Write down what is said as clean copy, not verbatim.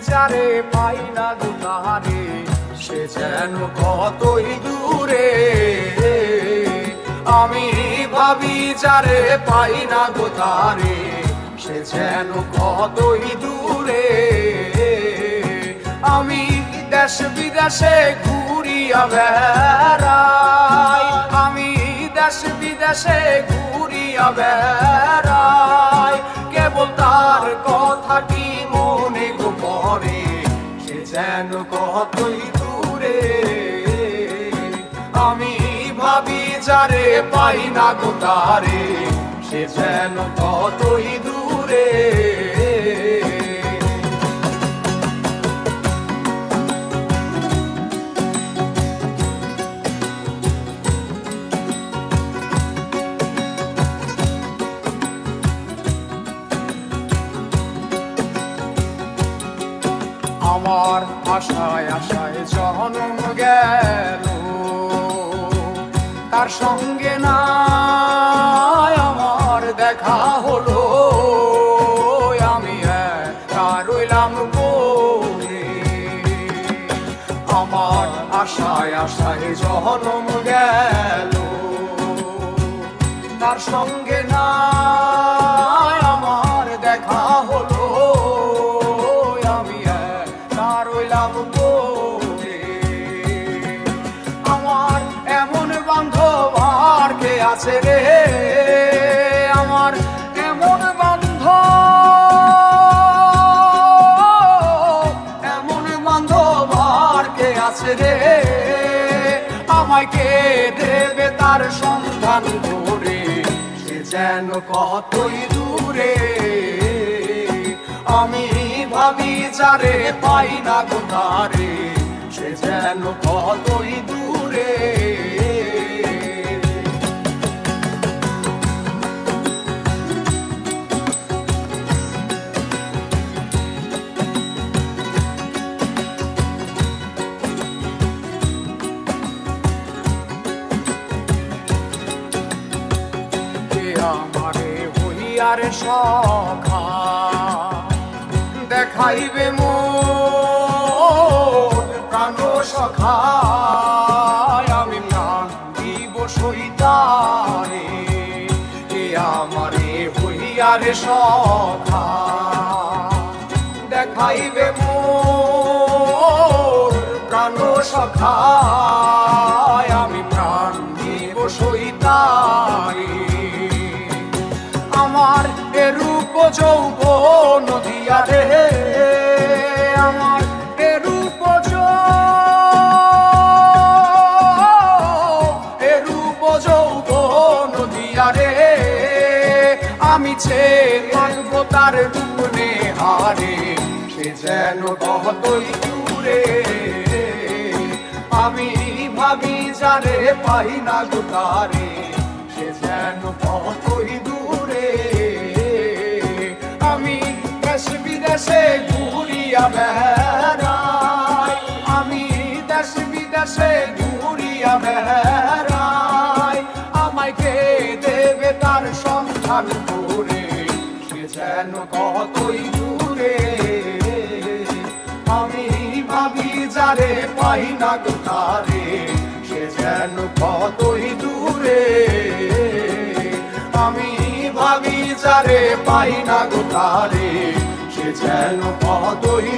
যারে পাই না গো তারে, সে যেন কতই দূরে। আমি ভাবি যারে পাই না গো তারে, সে যেন কতই দূরে। আমি দেশ বিদেশে ঘুরিয়া বেড়াই, আমি দেশ বিদেশে ঘুরিয়া বেড়াই, কেবল তার কথাটি মনে গো পড়ে, সে যেন কতই দূরে। আমি ভাবি যারে পাই না গো তারে, সে যেন কতই দূরে। আমার আশায় আশায় জন্ম গেল, তার সঙ্গে না আমার দেখা হলো। আমি একা রইলাম পড়ে, আমার আশায় আশায় জন্ম গেল, তার সঙ্গে না আমার দেখা হলো। আমার এমন বান্ধব আর কে আছে রে, আমার এমন বান্ধব, এমন বান্ধব আর কে আছে রে, আমায় কে দেবে তার সন্ধান করে, সে যেন কতই দূরে। আমি ভাবি যারে পাই না গো তারে, সে যেন কতই দূরে। কে আমারে হইয়ারে সখা দেখাইবে মোর প্রাণ সখা, আমি প্রাণ দিব সইতারে। কে আমারে হইয়ারে সখা দেখাইবে মোর প্রাণ সখা, আমি প্রাণ দিব সইতারে। আমার এরূপ যৌবন দিয়া রে, আমার এরূপ যৌবন দিয়া রে, আমি চেয়ে থাকবো তার রূপ নেহারে, সে যেন কতই দূরে। আমি ভাবি যারে পাই না গো তারে, সে যেন কতই দূরে। আমি দেশ বিদেশে ঘুরিয়া বেড়াই, আমি দেশ বিদেশে ঘুরিয়া বেড়াই, আমায় কে দেবে তার সন্ধান করে, সে যেন কতই দূরে। আমি ভাবি যারে পাই না গো তারে, সে যেন কতই দূরে। আমি ভাবি যারে পাই না গো তারে, সে যেন কতই